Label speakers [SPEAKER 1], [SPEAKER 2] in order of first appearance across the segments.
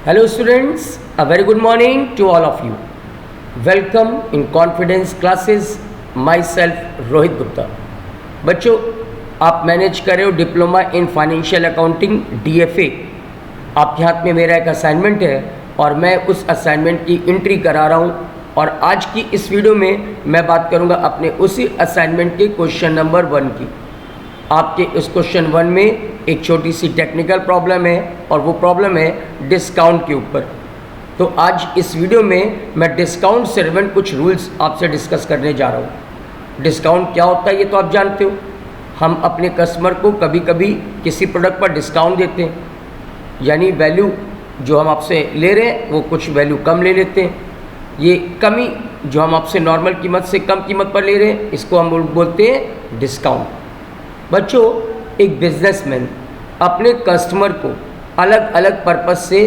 [SPEAKER 1] Hello students, a very good morning to all of you. Welcome in confidence classes. Myself Rohit Gupta. बच्चों, आप manage कर रहे हो diploma in financial accounting DFA। आपके हाथ में मेरा एक असाइनमेंट है और मैं उस असाइनमेंट की एंट्री करा रहा हूँ। और आज की इस वीडियो में मैं बात करूँगा अपने उसी असाइनमेंट के क्वेश्चन नंबर 1 की। आपके इस क्वेश्चन 1 में एक छोटी सी टेक्निकल प्रॉब्लम है और वो प्रॉब्लम है डिस्काउंट के ऊपर। तो आज इस वीडियो में मैं डिस्काउंट से रिलेवेंट कुछ रूल्स आपसे डिस्कस करने जा रहा हूँ। डिस्काउंट क्या होता है ये तो आप जानते हो। हम अपने कस्टमर को कभी कभी किसी प्रोडक्ट पर डिस्काउंट देते हैं, यानी वैल्यू जो हम आपसे ले रहे हैं वो कुछ वैल्यू कम ले लेते हैं। ये कमी जो हम आपसे नॉर्मल कीमत से कम कीमत पर ले रहे हैं इसको हम बोलते हैं डिस्काउंट। बच्चों, एक बिजनेसमैन अपने कस्टमर को अलग अलग पर्पस से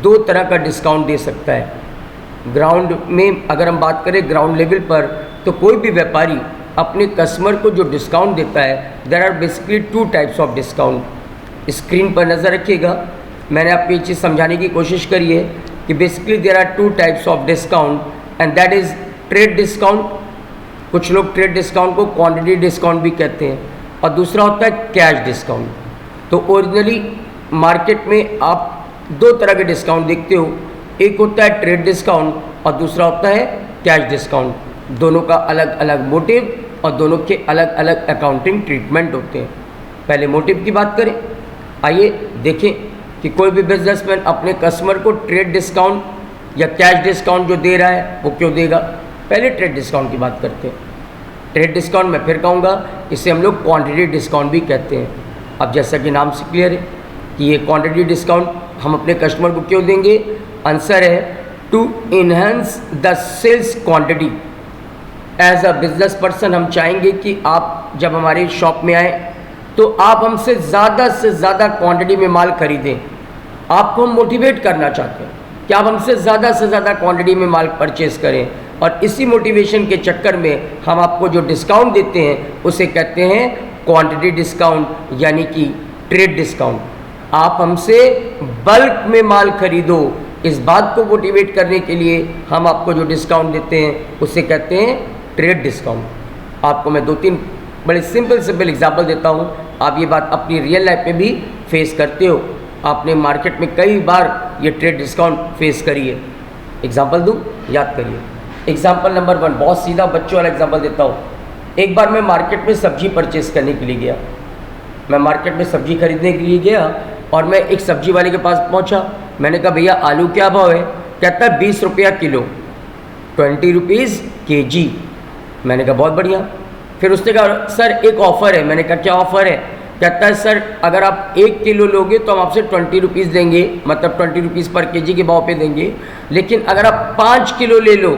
[SPEAKER 1] 2 तरह का डिस्काउंट दे सकता है। ग्राउंड में अगर हम बात करें ग्राउंड लेवल पर, तो कोई भी व्यापारी अपने कस्टमर को जो डिस्काउंट देता है, there are basically 2 types of discount. Screen पर नज़र रखिएगा, मैंने आपको ये चीज़ समझाने की कोशिश करी है कि basically there are 2 types of discount and that is trade discount. कुछ लोग ट्रेड डिस्काउंट को क्वांटिटी डिस्काउंट भी कहते हैं, और दूसरा होता है कैश डिस्काउंट। तो ओरिजिनली मार्केट में आप 2 तरह के डिस्काउंट देखते हो, एक होता है ट्रेड डिस्काउंट और दूसरा होता है कैश डिस्काउंट। दोनों का अलग अलग मोटिव और दोनों के अलग अलग अकाउंटिंग ट्रीटमेंट होते हैं। पहले मोटिव की बात करें, आइए देखें कि कोई भी बिजनेसमैन अपने कस्टमर को ट्रेड डिस्काउंट या कैश डिस्काउंट जो दे रहा है वो क्यों देगा। पहले ट्रेड डिस्काउंट की बात करते हैं। ट्रेड डिस्काउंट मैं फिर कहूँगा, इसे हम लोग क्वांटिटी डिस्काउंट भी कहते हैं। अब जैसा कि नाम से क्लियर है कि ये क्वांटिटी डिस्काउंट हम अपने कस्टमर को क्यों देंगे। आंसर है to enhance the sales quantity. As a business person हम चाहेंगे कि आप जब हमारी शॉप में आए तो आप हमसे ज़्यादा से ज़्यादा क्वांटिटी में माल खरीदें। आपको हम मोटिवेट करना चाहते हैं कि आप हमसे ज़्यादा से ज़्यादा क्वांटिटी में माल परचेज़ करें, और इसी मोटिवेशन के चक्कर में हम आपको जो डिस्काउंट देते हैं उसे कहते हैं क्वांटिटी डिस्काउंट, यानी कि ट्रेड डिस्काउंट। आप हमसे बल्क में माल खरीदो, इस बात को मोटिवेट करने के लिए हम आपको जो डिस्काउंट देते हैं उसे कहते हैं ट्रेड डिस्काउंट। आपको मैं 2-3 बड़े सिंपल एग्जाम्पल देता हूँ। आप ये बात अपनी रियल लाइफ में भी फेस करते हो। आपने मार्केट में कई बार ये ट्रेड डिस्काउंट फेस करी है। एग्जाम्पल दूँ, याद करिए। एग्जाम्पल नंबर 1, बहुत सीधा बच्चों वाला एग्जाम्पल देता हूँ। एक बार मैं मार्केट में सब्जी परचेस करने के लिए गया। मैं मार्केट में सब्जी खरीदने के लिए गया और मैं एक सब्जी वाले के पास पहुँचा। मैंने कहा भैया आलू क्या भाव है। कहता है 20 रुपया किलो, 20 रुपीज़ kg। मैंने कहा बहुत बढ़िया। फिर उसने कहा सर एक ऑफ़र है। मैंने कहा क्या ऑफ़र है। कहता है सर अगर आप 1 किलो लोगे तो हम आपसे 20 रुपीज़ देंगे, मतलब 20 रुपीज़ पर kg के भाव पे देंगे। लेकिन अगर आप 5 किलो ले लो,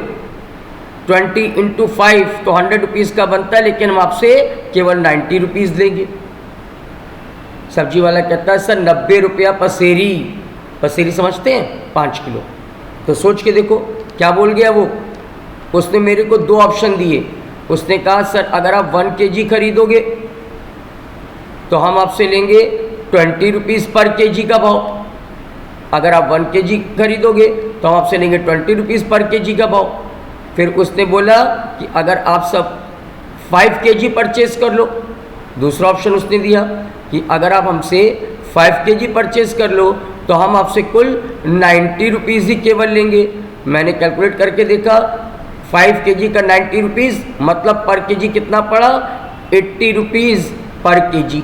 [SPEAKER 1] 20 × 5 तो 100 रुपीज़ का बनता है, लेकिन हम आपसे केवल 90 रुपीज़ देंगे। सब्जी वाला कहता है सर 90 रुपया पसेरी। पसेरी समझते हैं, 5 किलो। तो सोच के देखो क्या बोल गया वो। उसने मेरे को 2 ऑप्शन दिए। उसने कहा सर अगर आप 1 kg खरीदोगे तो हम आपसे लेंगे 20 रुपीज़ पर kg का भाव। अगर आप 1 kg खरीदोगे तो हम आपसे लेंगे 20 रुपीज़ पर kg का भाव। फिर उसने बोला कि अगर आप सब 5 kg परचेज कर लो। दूसरा ऑप्शन उसने दिया कि अगर आप हमसे 5 kg परचेज कर लो तो हम आपसे कुल 90 रुपीज़ ही केवल लेंगे। मैंने कैलकुलेट करके देखा, 5 kg का 90 रुपीज़ मतलब पर kg कितना पड़ा, 80 रुपीज़ पर kg।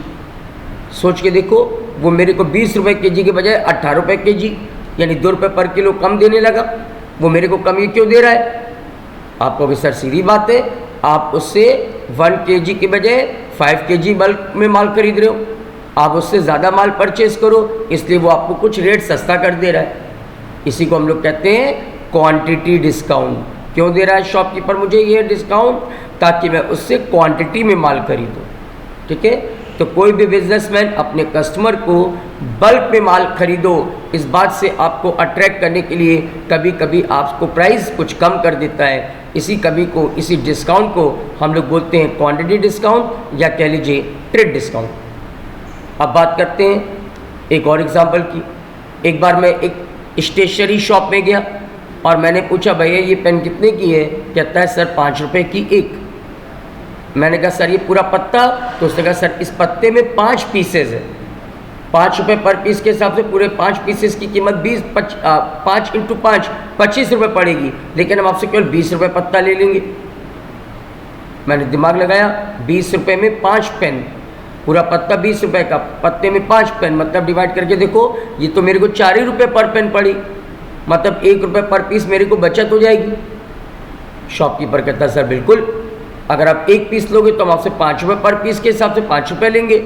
[SPEAKER 1] सोच के देखो, वो मेरे को 20 रुपये kg के बजाय 18 रुपये kg, यानी 2 रुपये पर किलो कम देने लगा। वो मेरे को कम ये क्यों दे रहा है। आपको भी सर सीधी बात है, आप उससे 1 kg के बजाय 5 kg बल्क में माल खरीद रहे हो। आप उससे ज़्यादा माल परचेज करो, इसलिए वो आपको कुछ रेट सस्ता कर दे रहा है। इसी को हम लोग कहते हैं क्वांटिटी डिस्काउंट। क्यों दे रहा है शॉपकीपर मुझे ये डिस्काउंट, ताकि मैं उससे क्वांटिटी में माल खरीदूँ। ठीक है, तो कोई भी बिजनेसमैन अपने कस्टमर को बल्क में माल खरीदो, इस बात से आपको अट्रैक्ट करने के लिए कभी कभी आपको प्राइस कुछ कम कर देता है। इसी डिस्काउंट को हम लोग बोलते हैं क्वांटिटी डिस्काउंट या कह लीजिए ट्रेड डिस्काउंट। अब बात करते हैं एक और एग्जांपल की। एक बार मैं एक स्टेशनरी शॉप में गया और मैंने पूछा भैया ये पेन कितने की है? कहता है सर 5 रुपये की एक। मैंने कहा सर ये पूरा पत्ता? तो उसने कहा सर इस पत्ते में 5 पीसेज है, 5 रुपये पर पीस के हिसाब से पूरे 5 पीसेस की कीमत 5 × 5 25 रुपये पड़ेगी, लेकिन हम आपसे केवल 20 रुपये पत्ता ले लेंगे। मैंने दिमाग लगाया, 20 रुपये में 5 पेन, पूरा पत्ता 20 रुपये का, पत्ते में 5 पेन, मतलब डिवाइड करके देखो ये तो मेरे को 4 ही रुपये पर पेन पड़ी, मतलब 1 रुपये पर पीस मेरे को बचत हो जाएगी। शॉपकीपर कहता सर बिल्कुल, अगर आप 1 पीस लोगे तो हम आपसे 5 रुपये पर पीस के हिसाब से 5 रुपये लेंगे,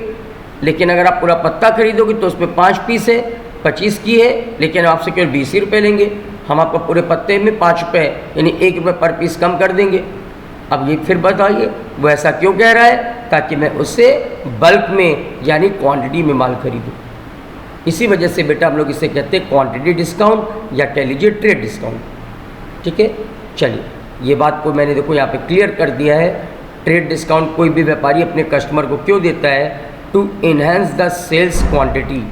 [SPEAKER 1] लेकिन अगर आप पूरा पत्ता खरीदोगे तो उसमें 5 पीस है, 25 की है, लेकिन आपसे केवल 20 ही रुपये लेंगे। हम आपको पूरे पत्ते में 5 रुपये यानी 1 रुपये पर पीस कम कर देंगे। अब ये फिर बताइए वो ऐसा क्यों कह रहा है? ताकि मैं उससे बल्क में यानी क्वांटिटी में माल खरीदूँ। इसी वजह से बेटा हम लोग इसे कहते हैं क्वांटिटी डिस्काउंट या कह लीजिए ट्रेड डिस्काउंट। ठीक है, चलिए ये बात को मैंने देखो यहाँ पे क्लियर कर दिया है। ट्रेड डिस्काउंट कोई भी व्यापारी अपने कस्टमर को क्यों देता है? To enhance the sales quantity.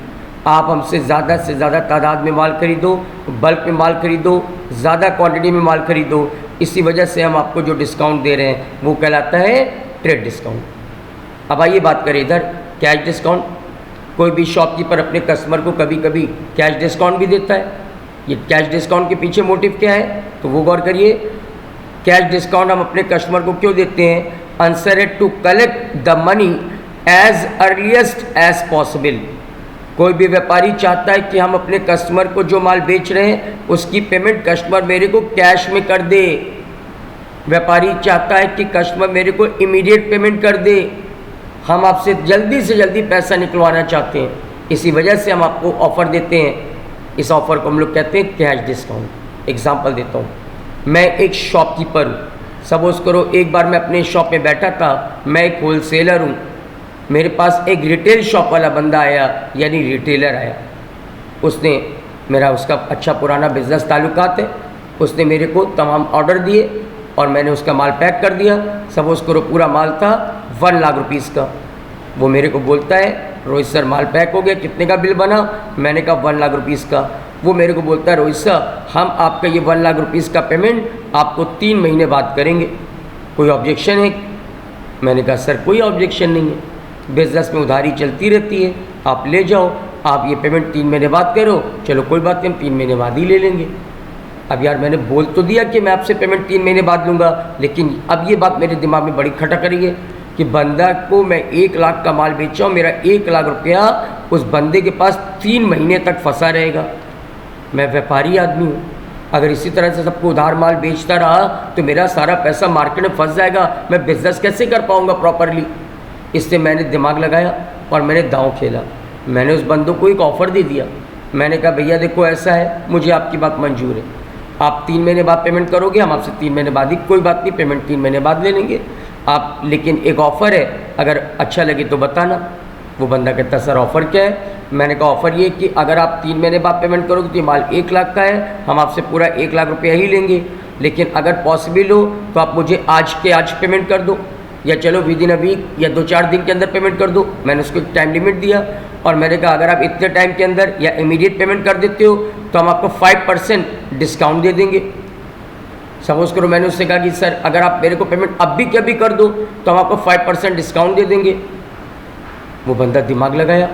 [SPEAKER 1] आप हमसे ज़्यादा से ज़्यादा तादाद में माल खरीदो, बल्क में माल खरीदो, ज़्यादा क्वांटिटी में माल खरीदो, इसी वजह से हम आपको जो डिस्काउंट दे रहे हैं वो कहलाता है ट्रेड डिस्काउंट। अब आइए बात करें इधर कैश डिस्काउंट। कोई भी शॉपकीपर अपने कस्टमर को कभी कभी कैश डिस्काउंट भी देता है। ये कैश डिस्काउंट के पीछे मोटिव क्या है तो वो गौर करिए। कैश डिस्काउंट हम अपने कस्टमर को क्यों देते हैं? आंसर है to collect the money as earliest as possible. कोई भी व्यापारी चाहता है कि हम अपने कस्टमर को जो माल बेच रहे हैं उसकी पेमेंट कस्टमर मेरे को कैश में कर दे। व्यापारी चाहता है कि कस्टमर मेरे को इमीडिएट पेमेंट कर दे। हम आपसे जल्दी से जल्दी पैसा निकलवाना चाहते हैं, इसी वजह से हम आपको ऑफ़र देते हैं। इस ऑफ़र को हम लोग कहते हैं कैश डिस्काउंट। एग्जांपल देता हूँ, मैं एक शॉपकीपर हूँ। सपोज करो एक बार मैं अपने शॉप में बैठा था, मैं एक होलसेलर हूँ, मेरे पास एक रिटेल शॉप वाला बंदा आया यानी रिटेलर आया। उसने मेरा उसका अच्छा पुराना बिजनेस ताल्लुकात है, उसने मेरे को तमाम ऑर्डर दिए और मैंने उसका माल पैक कर दिया। सपोज करो पूरा माल था 1 लाख रुपीज़ का। वो मेरे को बोलता है रोहित सर माल पैक हो गया, कितने का बिल बना? मैंने कहा 1 लाख रुपीज़ का। वो मेरे को बोलता है रोहित सर हम आपका ये 1 लाख रुपीज़ का पेमेंट आपको 3 महीने बाद करेंगे, कोई ऑब्जेक्शन है? मैंने कहा सर कोई ऑब्जेक्शन नहीं है, बिजनेस में उधारी चलती रहती है, आप ले जाओ, आप ये पेमेंट 3 महीने बाद करो। चलो कोई बात नहीं, हम 3 महीने बाद ही ले लेंगे। अब यार मैंने बोल तो दिया कि मैं आपसे पेमेंट 3 महीने बाद लूँगा, लेकिन अब ये बात मेरे दिमाग में बड़ी खटक रही है कि बंदा को मैं 1 लाख का माल बेचा हूँ, मेरा 1 लाख रुपया उस बंदे के पास 3 महीने तक फंसा रहेगा। मैं व्यापारी आदमी हूँ, अगर इसी तरह से सबको उधार माल बेचता रहा तो मेरा सारा पैसा मार्केट में फंस जाएगा, मैं बिजनेस कैसे कर पाऊँगा प्रॉपरली? इससे मैंने दिमाग लगाया और मैंने दांव खेला। मैंने उस बंदों को एक ऑफ़र दे दिया। मैंने कहा भैया देखो ऐसा है, मुझे आपकी बात मंजूर है, आप 3 महीने बाद पेमेंट करोगे, हम आपसे 3 महीने बाद ही, कोई बात नहीं पेमेंट 3 महीने बाद ले लेंगे आप, लेकिन एक ऑफ़र है, अगर अच्छा लगे तो बताना। वो बंदा कहता सर ऑफ़र क्या है? मैंने कहा ऑफ़र ये कि अगर आप 3 महीने बाद पेमेंट करोगे तो ये माल 1 लाख का है, हम आपसे पूरा 1 लाख रुपया ही लेंगे, लेकिन अगर पॉसिबल हो तो आप मुझे आज के आज पेमेंट कर दो, या चलो विदिन अ वीक या 2-4 दिन के अंदर पेमेंट कर दो। मैंने उसको एक टाइम लिमिट दिया और मैंने कहा अगर आप इतने टाइम के अंदर या इमीडिएट पेमेंट कर देते हो तो हम आपको 5% डिस्काउंट दे देंगे। सपोज करो मैंने उससे कहा कि सर अगर आप मेरे को पेमेंट अभी के अभी कर दो तो हम आपको 5% डिस्काउंट दे देंगे। वो बंदा दिमाग लगाया,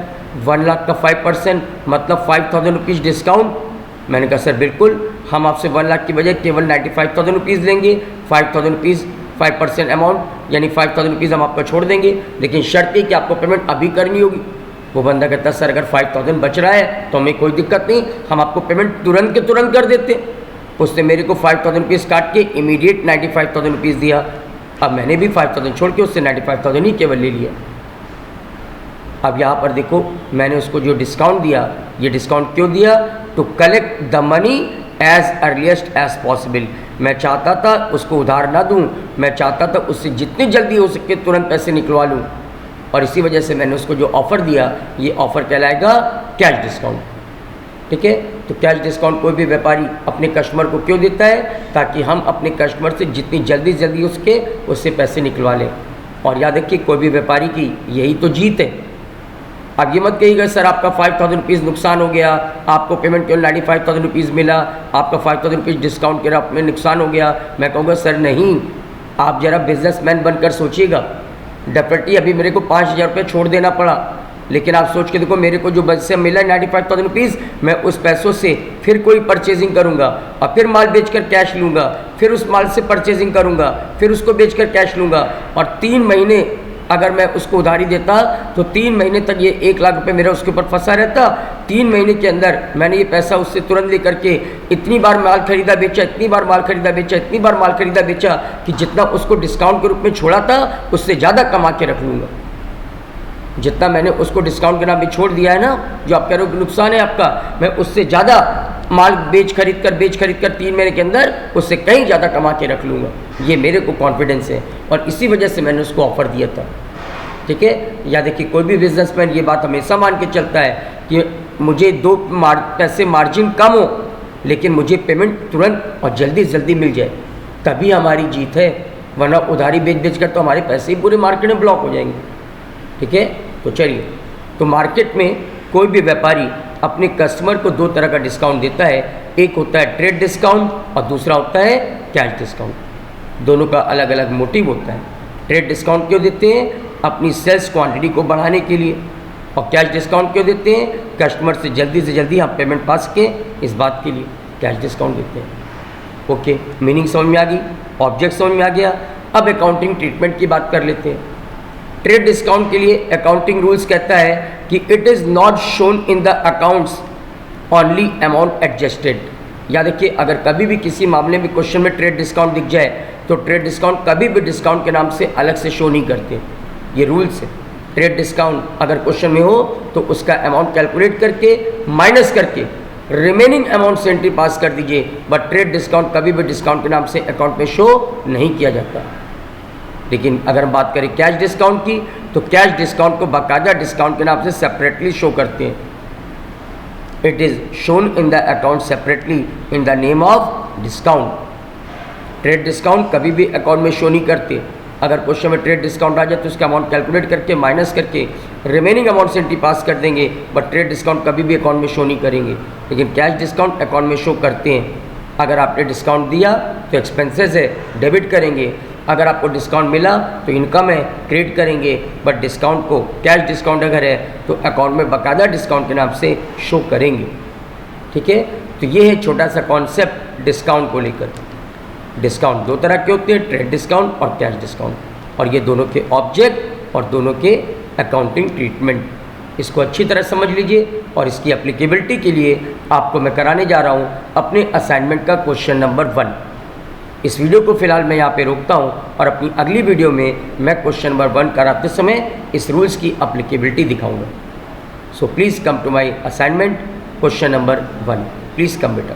[SPEAKER 1] 1 लाख का 5% मतलब 5,000 रुपीज़ डिस्काउंट। मैंने कहा सर बिल्कुल, हम आपसे 1 लाख की बजाय केवल 95,000 रुपीज़ लेंगे, 5,000 रुपीज़ 5% अमाउंट यानी 5,000 रुपीज़ हम आपको छोड़ देंगे, लेकिन शर्त है कि आपको पेमेंट अभी करनी होगी। वो बंदा कहता है सर अगर 5,000 बच रहा है तो हमें कोई दिक्कत नहीं, हम आपको पेमेंट तुरंत के तुरंत कर देते। उसने मेरे को 5,000 रुपीज़ काट के इमीडिएट 95,000 रुपीज़ दिया। अब मैंने भी 5,000 छोड़ के उससे 95,000 ही केवल ले लिया। अब यहाँ पर देखो मैंने उसको जो डिस्काउंट दिया, ये डिस्काउंट क्यों दिया? To collect the money as earliest as possible. मैं चाहता था उसको उधार ना दूं, मैं चाहता था उससे जितनी जल्दी हो सके तुरंत पैसे निकलवा लूं, और इसी वजह से मैंने उसको जो ऑफ़र दिया ये ऑफ़र कहलाएगा कैश डिस्काउंट। ठीक है, तो कैश डिस्काउंट कोई भी व्यापारी अपने कस्टमर को क्यों देता है? ताकि हम अपने कस्टमर से जितनी जल्दी जल्दी उससे पैसे निकलवा लें। और याद रखिए कोई भी व्यापारी की यही तो जीत है आप ये मत कहिएगा सर आपका 5000 रुपीज़ नुकसान हो गया, आपको पेमेंट केवल 95,000 रुपीज़ मिला, आपका 5000 रुपीज़ डिस्काउंट के रूप में नुकसान हो गया। मैं कहूँगा सर नहीं, आप ज़रा बिजनेसमैन बनकर सोचिएगा। डेफिनेटली अभी मेरे को 5000 रुपये छोड़ देना पड़ा, लेकिन आप सोच के देखो मेरे को जो बजट से मिला 95,000 रुपीज़, मैं उस पैसों से फिर कोई परचेजिंग करूँगा और फिर माल बेचकर कैश लूँगा, फिर उस माल से परचेजिंग करूँगा, फिर उसको बेचकर कैश लूँगा, और 3 महीने अगर मैं उसको उधारी देता तो 3 महीने तक ये 1 लाख रुपए मेरा उसके ऊपर फंसा रहता। 3 महीने के अंदर मैंने ये पैसा उससे तुरंत लेकर के इतनी बार माल खरीदा बेचा, इतनी बार माल खरीदा बेचा, इतनी बार माल खरीदा बेचा कि जितना उसको डिस्काउंट के रूप में छोड़ा था उससे ज़्यादा कमा के रख लूँगा। जितना मैंने उसको डिस्काउंट के नाम पे छोड़ दिया है ना, जो आप कह रहे हो नुकसान है आपका, मैं उससे ज़्यादा माल बेच खरीद कर 3 महीने के अंदर उससे कहीं ज़्यादा कमा के रख लूँगा। ये मेरे को कॉन्फिडेंस है और इसी वजह से मैंने उसको ऑफ़र दिया था। ठीक है, या देखिए कोई भी बिजनेसमैन ये बात हमेशा मान के चलता है कि मुझे 2 पैसे मार्जिन कम हो लेकिन मुझे पेमेंट तुरंत और जल्दी जल्दी मिल जाए, तभी हमारी जीत है। वरना उधारी बेच कर तो हमारे पैसे ही पूरे मार्केट में ब्लॉक हो जाएंगे। ठीक है, तो चलिए, तो मार्केट में कोई भी व्यापारी अपने कस्टमर को 2 तरह का डिस्काउंट देता है। एक होता है ट्रेड डिस्काउंट और दूसरा होता है कैश डिस्काउंट। दोनों का अलग अलग मोटिव होता है। ट्रेड डिस्काउंट क्यों देते हैं? अपनी सेल्स क्वांटिटी को बढ़ाने के लिए। और कैश डिस्काउंट क्यों देते हैं? कस्टमर से जल्दी हम पेमेंट पा सकें, इस बात के लिए कैश डिस्काउंट देते हैं। ओके, मीनिंग समझ में आ गई, ऑब्जेक्ट समझ में आ गया। अब अकाउंटिंग ट्रीटमेंट की बात कर लेते हैं। ट्रेड डिस्काउंट के लिए अकाउंटिंग रूल्स कहता है कि it is not shown in the accounts only amount adjusted. या देखिए, अगर कभी भी किसी मामले में क्वेश्चन में ट्रेड डिस्काउंट दिख जाए तो ट्रेड डिस्काउंट कभी भी डिस्काउंट के नाम से अलग से शो नहीं करते। ये रूल्स है। ट्रेड डिस्काउंट अगर क्वेश्चन में हो तो उसका अमाउंट कैलकुलेट करके माइनस करके रिमेनिंग अमाउंट से एंट्री पास कर दीजिए, बट ट्रेड डिस्काउंट कभी भी डिस्काउंट के नाम से अकाउंट में शो नहीं किया जाता। लेकिन अगर हम बात करें कैश डिस्काउंट की, तो कैश डिस्काउंट को बाकायदा डिस्काउंट के नाम से सेपरेटली शो करते हैं। It is shown in the account separately in the name of discount. Trade discount कभी भी अकाउंट में शो नहीं करते। अगर क्वेश्चन में ट्रेड डिस्काउंट आ जाए तो उसका अमाउंट कैलकुलेट करके माइनस करके रिमेनिंग अमाउंट से एंट्री पास कर देंगे, बट ट्रेड डिस्काउंट कभी भी अकाउंट में शो नहीं करेंगे। लेकिन कैश डिस्काउंट अकाउंट में शो करते हैं। अगर आपने डिस्काउंट दिया तो एक्सपेंसेस है, डेबिट करेंगे। अगर आपको डिस्काउंट मिला तो इनकम है, क्रेडिट करेंगे। बट डिस्काउंट को, कैश डिस्काउंट अगर है तो अकाउंट में बाकायदा डिस्काउंट के नाम से शो करेंगे। ठीक है, तो ये है छोटा सा कॉन्सेप्ट डिस्काउंट को लेकर। डिस्काउंट 2 तरह के होते हैं, ट्रेड डिस्काउंट और कैश डिस्काउंट, और ये दोनों के ऑब्जेक्ट और दोनों के अकाउंटिंग ट्रीटमेंट। इसको अच्छी तरह समझ लीजिए और इसकी एप्लीकेबिलिटी के लिए आपको मैं कराने जा रहा हूँ अपने असाइनमेंट का क्वेश्चन नंबर 1। इस वीडियो को फिलहाल मैं यहाँ पे रोकता हूँ और अपनी अगली वीडियो में मैं क्वेश्चन नंबर 1 कराते समय इस रूल्स की एप्लीकेबिलिटी दिखाऊंगा। So please come to my assignment question number 1। Please come बेटा।